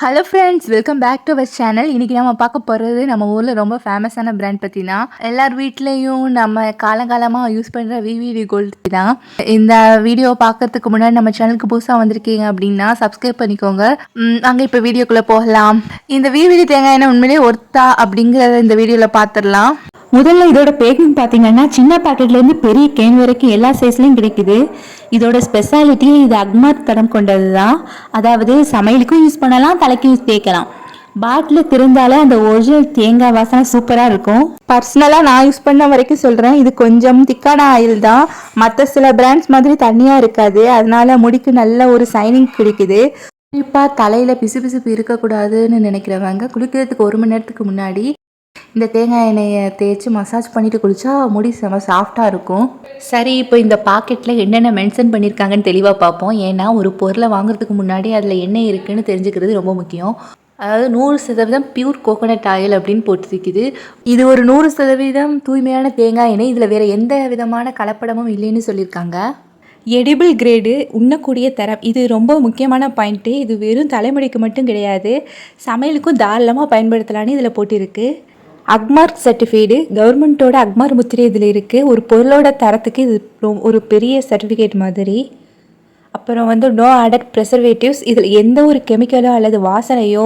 Hello friends, welcome back to our channel. இன்றைக்கி நம்ம பார்க்க போகிறது நம்ம ஊரில் ரொம்ப ஃபேமஸான பிராண்ட் பற்றி தான். எல்லார் வீட்லேயும் நம்ம காலங்காலமாக யூஸ் பண்ணுற விவிடி கோல்டு தான். இந்த வீடியோ பார்க்கறதுக்கு முன்னாடி நம்ம சேனலுக்கு புதுசாக வந்திருக்கீங்க அப்படின்னா சப்ஸ்கிரைப் பண்ணிக்கோங்க. அங்கே இப்போ வீடியோக்குள்ளே போகலாம். இந்த விவிடி தேங்காய் எண்ணெய் உண்மையிலேயே ஒர்த்தா அப்படிங்கிறத இந்த வீடியோவில் பார்த்துடலாம். முதல்ல இதோட பேக்கிங் பார்த்தீங்கன்னா சின்ன பேக்கெட்லேருந்து பெரிய கேன் வரைக்கும் எல்லா சைஸ்லையும் கிடைக்குது. இதோட ஸ்பெஷாலிட்டி இது அக்மார்க் தரம் கொண்டது தான். அதாவது சமையலுக்கும் யூஸ் பண்ணலாம், தலைக்கும் யூஸ் தேய்க்கலாம். பாட்டில் திறந்தாலே அந்த ஒரிஜினல் தேங்காய் வாசனை சூப்பராக இருக்கும். பர்சனலாக நான் யூஸ் பண்ண வரைக்கும் சொல்கிறேன், இது கொஞ்சம் திக்கான ஆயில் தான். மற்ற சில பிராண்ட்ஸ் மாதிரி தண்ணியாக இருக்காது. அதனால முடிக்கு நல்ல ஒரு சைனிங் கிடைக்குது. குறிப்பாக தலையில் பிசுபிசுப்பு இருக்கக்கூடாதுன்னு நினைக்கிறவங்க குளிக்கிறதுக்கு 1 மணி நேரத்துக்கு முன்னாடி இந்த தேங்காய் எண்ணெயை தேய்ச்சி மசாஜ் பண்ணிவிட்டு குளித்தா முடி செம சாஃப்டாக இருக்கும். சரி, இப்போ இந்த பாக்கெட்டில் என்னென்ன மென்ஷன் பண்ணியிருக்காங்கன்னு தெளிவாக பார்ப்போம். ஏன்னா ஒரு பொருளை வாங்குறதுக்கு முன்னாடி அதில் எண்ணெய் இருக்குதுன்னு தெரிஞ்சுக்கிறது ரொம்ப முக்கியம். அதாவது 100% பியூர் கோகோனட் ஆயில் அப்படின்னு போட்டிருக்குது. இது ஒரு 100% தூய்மையான தேங்காய் எண்ணெய். இதில் வேறு எந்த விதமான கலப்படமும் இல்லைன்னு சொல்லியிருக்காங்க. எடிபிள் கிரேடு, உண்ணக்கூடிய தரம், இது ரொம்ப முக்கியமான பாயிண்ட்டு. இது வெறும் தலைமுடிக்கு மட்டும் கிடையாது, சமையலுக்கும் தாராளமாக பயன்படுத்தலான்னு இதில் போட்டிருக்கு. அக்மார்க் சர்டிஃபைடு, கவர்மெண்ட்டோட அக்மார் முத்திரை இதில் இருக்குது. ஒரு பொருளோட தரத்துக்கு இது ஒரு பெரிய சர்டிஃபிகேட் மாதிரி. அப்புறம் நோ ஆடட் ப்ரெசர்வேட்டிவ்ஸ், இதில் எந்த ஒரு கெமிக்கலோ அல்லது வாசனையோ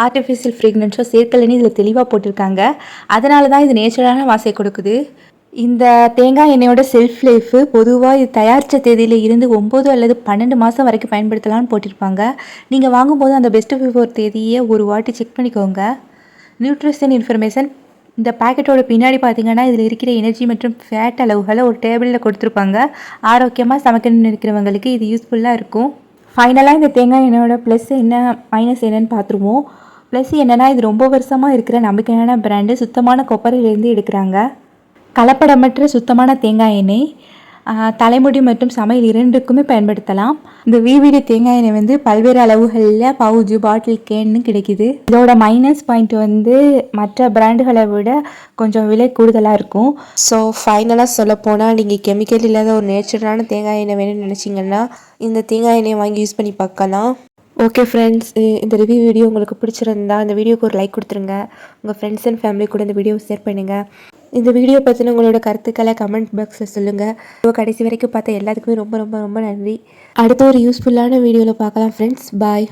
ஆர்டிஃபிஷியல் ஃப்ரேக்ரன்ஸோ சேர்க்கலைன்னு இதில் தெளிவாக போட்டிருக்காங்க. அதனால தான் இது நேச்சுரலான வாசனை கொடுக்குது. இந்த தேங்காய் எண்ணெயோட செல்ஃப் லைஃபு பொதுவாக இது தயாரித்த தேதியில் இருந்து 9 அல்லது 12 மாதம் வரைக்கும் பயன்படுத்தலாம்னு போட்டிருப்பாங்க. நீங்கள் வாங்கும்போது அந்த பெஸ்ட் பிஃபோர் தேதியை ஒரு வாட்டி செக் பண்ணிக்கோங்க. நியூட்ரிஷன் இன்ஃபர்மேஷன், இந்த பேக்கெட்டோட பின்னாடி பார்த்தீங்கன்னா இதில் இருக்கிற எனர்ஜி மற்றும் ஃபேட் அளவுகளை ஒரு டேபிளில் கொடுத்துருப்பாங்க. ஆரோக்கியமாக சமைக்கணும்னு இருக்கிறவங்களுக்கு இது யூஸ்ஃபுல்லாக இருக்கும். ஃபைனலாக இந்த தேங்காய் எண்ணெயோட ப்ளஸ் என்ன மைனஸ் என்னன்னு பார்த்துருவோம். ப்ளஸ் என்னென்னா, இது ரொம்ப வருஷமாக இருக்கிற நம்பிக்கையான பிராண்டு. சுத்தமான கொப்பரையிலேருந்து எடுக்கிறாங்க. கலப்படமற்ற சுத்தமான தேங்காய் எண்ணெய். தலைமுடி மற்றும் சமையல் இரண்டுக்குமே பயன்படுத்தலாம். இந்த விவிடி தேங்காய் எண்ணெய் பல்வேறு அளவுகளில் பவுச்சு, பாட்டில், கேன்னு கிடைக்குது. இதோட மைனஸ் பாயிண்ட் மற்ற பிராண்டுகளை விட கொஞ்சம் விலை கூடுதலாக இருக்கும். ஸோ ஃபைனலாக சொல்லப்போனால், நீங்கள் கெமிக்கல் இல்லாத ஒரு நேச்சுரலான தேங்காய் எண்ணெய் வேணும்னு நினச்சிங்கன்னா இந்த தேங்காய் எண்ணெயை வாங்கி யூஸ் பண்ணி பார்க்கலாம். ஓகே ஃப்ரெண்ட்ஸ், இந்த ரிவ்யூ வீடியோ உங்களுக்கு பிடிச்சிருந்தா இந்த வீடியோக்கு ஒரு லைக் கொடுத்துருங்க. உங்கள் ஃப்ரெண்ட்ஸ் அண்ட் ஃபேமிலி கூட இந்த வீடியோவை ஷேர் பண்ணுங்கள். இந்த வீடியோ பற்றின உங்களோட கருத்துக்களை கமெண்ட் பாக்ஸில் சொல்லுங்கள். கடைசி வரைக்கும் பார்த்த எல்லாத்துக்குமே ரொம்ப ரொம்ப ரொம்ப நன்றி. அடுத்த ஒரு யூஸ்ஃபுல்லான வீடியோவில் பார்க்கலாம் ஃப்ரெண்ட்ஸ். பாய்.